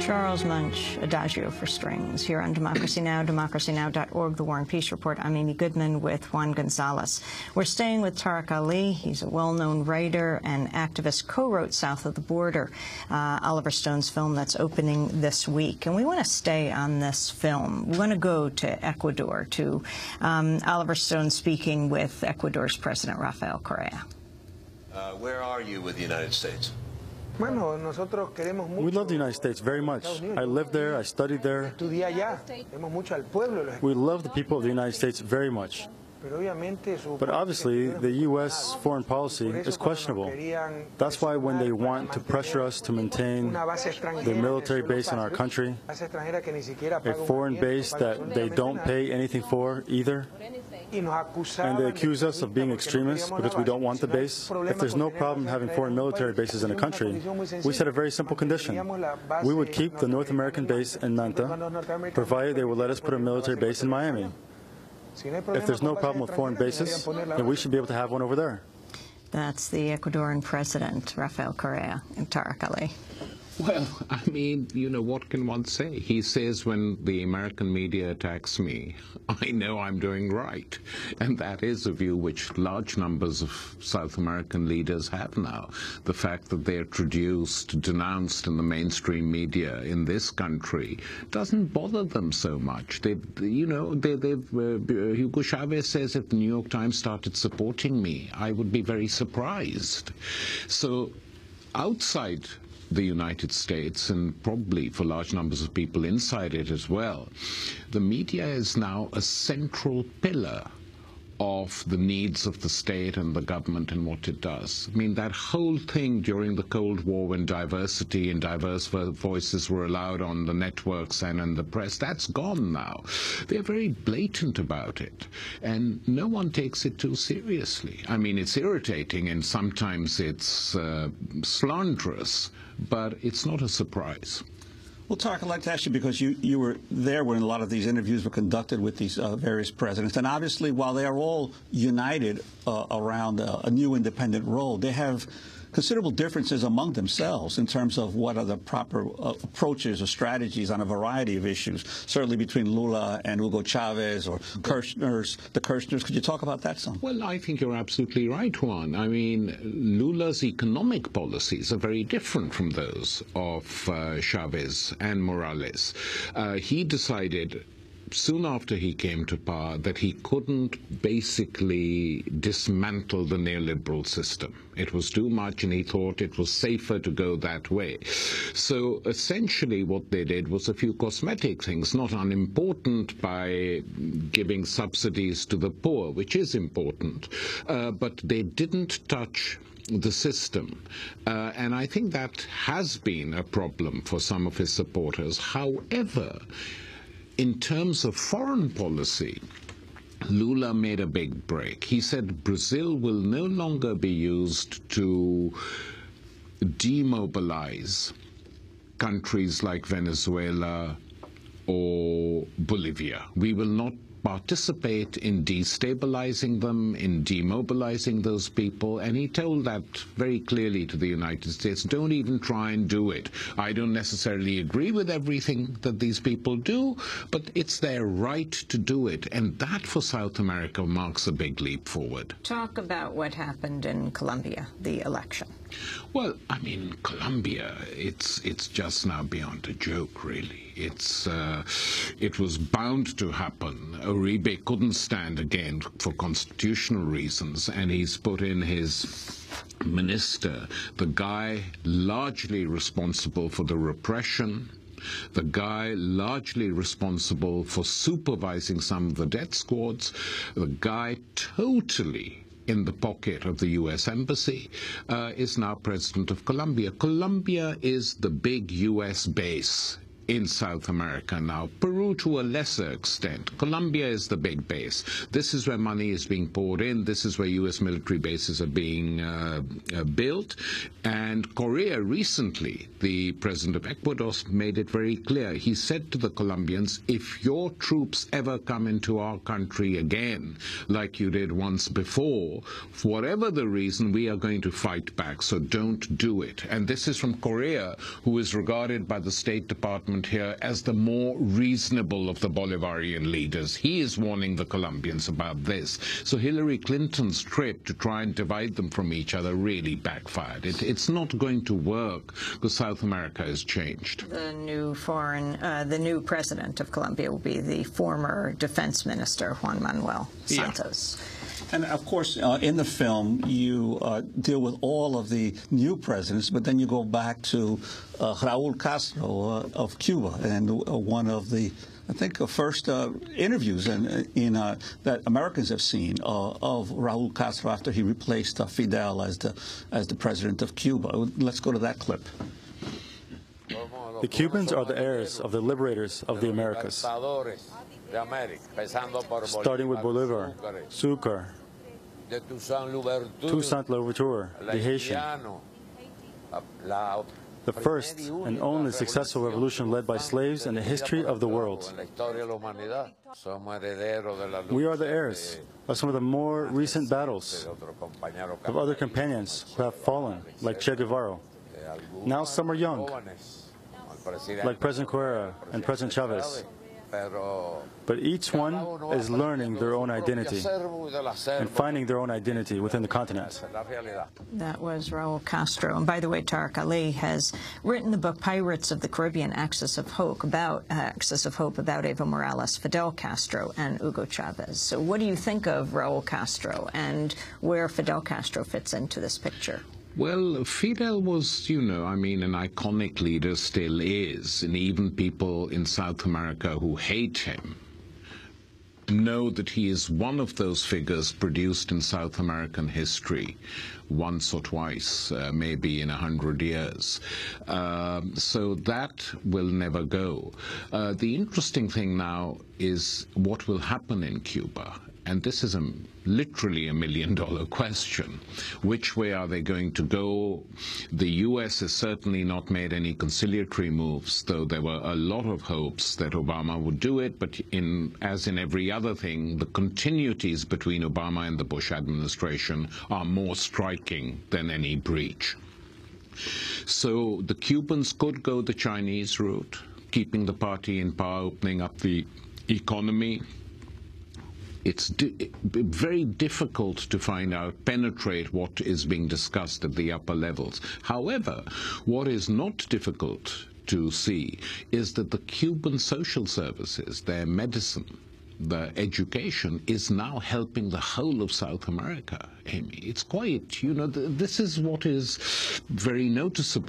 Charles Munch, Adagio for Strings, here on Democracy Now!, democracynow.org, The War and Peace Report. I'm Amy Goodman with Juan Gonzalez. We're staying with Tariq Ali. He's a well-known writer and activist, co-wrote South of the Border, Oliver Stone's film that's opening this week. And we want to stay on this film. We want to go to Ecuador, to Oliver Stone speaking with Ecuador's President Rafael Correa. Where are you with the United States? We love the United States very much. I lived there, I studied there. We love the people of the United States very much. But obviously, the U.S. foreign policy is questionable. That's why when they want to pressure us to maintain the military base in our country, a foreign base that they don't pay anything for either, and they accuse us of being extremists because we don't want the base. If there's no problem having foreign military bases in a country, we set a very simple condition. We would keep the North American base in Manta, provided they would let us put a military base in Miami. If there's no problem with foreign bases, then we should be able to have one over there. That's the Ecuadorian president, Rafael Correa, and Tariq Ali. Well, I mean, you know, what can one say? He says when the American media attacks me, I know I'm doing right. And that is a view which large numbers of South American leaders have now. The fact that they're traduced, denounced in the mainstream media in this country doesn't bother them so much. Hugo Chavez says if the New York Times started supporting me, I would be very surprised. So outside the United States, and probably for large numbers of people inside it as well, the media is now a central pillar of the needs of the state and the government and what it does. I mean, that whole thing during the Cold War when diversity and diverse voices were allowed on the networks and in the press, that's gone now. They're very blatant about it, and no one takes it too seriously. I mean, it's irritating and sometimes it's slanderous, but it's not a surprise. Well, Tariq, I'd like to ask you, because you were there when a lot of these interviews were conducted with these various presidents, and obviously while they are all united around a new independent role, they have considerable differences among themselves in terms of what are the proper approaches or strategies on a variety of issues, certainly between Lula and Hugo Chavez or the Kirchners. Could you talk about that some? Well, I think you're absolutely right, Juan. I mean, Lula's economic policies are very different from those of Chavez and Morales. He decided soon after he came to power that he couldn't basically dismantle the neoliberal system. It was too much, and he thought it was safer to go that way. So essentially what they did was a few cosmetic things, not unimportant, by giving subsidies to the poor, which is important, but they didn't touch the system. And I think that has been a problem for some of his supporters. However, in terms of foreign policy, Lula made a big break. He said Brazil will no longer be used to demobilize countries like Venezuela or Bolivia. We will not participate in destabilizing them, in demobilizing those people, and he told that very clearly to the United States. Don't even try and do it. I don't necessarily agree with everything that these people do, but it's their right to do it, and that for South America marks a big leap forward. Talk about what happened in Colombia, the election. Well, I mean, Colombia, it's just now beyond a joke, really. It was bound to happen. Uribe couldn't stand again for constitutional reasons, and he's put in his minister, the guy largely responsible for the repression, the guy largely responsible for supervising some of the death squads, the guy totally in the pocket of the U.S. Embassy, is now president of Colombia. Colombia is the big U.S. base in South America now. Peru to a lesser extent. Colombia is the big base. This is where money is being poured in. This is where U.S. military bases are being built. And Korea recently, the president of Ecuador made it very clear. He said to the Colombians, if your troops ever come into our country again, like you did once before, for whatever the reason, we are going to fight back, so don't do it. And this is from Korea, who is regarded by the State Department here as the more reasonable of the Bolivarian leaders. He is warning the Colombians about this. So Hillary Clinton's trip to try and divide them from each other really backfired. It's not going to work because South America has changed. The new president of Colombia will be the former defense minister, Juan Manuel Santos. Yeah. And, of course, in the film, you deal with all of the new presidents, but then you go back to Raúl Castro of Cuba, and one of the, I think, first interviews that Americans have seen of Raúl Castro after he replaced Fidel as the president of Cuba. Let's go to that clip. The Cubans are the heirs of the liberators of the Americas, starting with Bolivar, Sucre, Toussaint Louverture, the Haitian, the first and only successful revolution led by slaves in the history of the world. We are the heirs of some of the more recent battles of other companions who have fallen, like Che Guevara. Now some are young, like President Correa and President Chavez. But each one is learning their own identity and finding their own identity within the continent. That was Raúl Castro. And by the way, Tariq Ali has written the book Pirates of the Caribbean, Axis of Hope about Evo Morales, Fidel Castro, and Hugo Chavez. So what do you think of Raúl Castro and where Fidel Castro fits into this picture? Well, Fidel was, an iconic leader, still is, and even people in South America who hate him know that he is one of those figures produced in South American history once or twice, maybe in 100 years. So that will never go. The interesting thing now is what will happen in Cuba. And this is literally a million-dollar question. Which way are they going to go? The U.S. has certainly not made any conciliatory moves, though there were a lot of hopes that Obama would do it. But as in every other thing, the continuities between Obama and the Bush administration are more striking than any breach. So the Cubans could go the Chinese route, keeping the party in power, opening up the economy. It's very difficult to penetrate what is being discussed at the upper levels. However, what is not difficult to see is that the Cuban social services, their medicine, their education, is now helping the whole of South America, Amy. It's quite, this is what is very noticeable.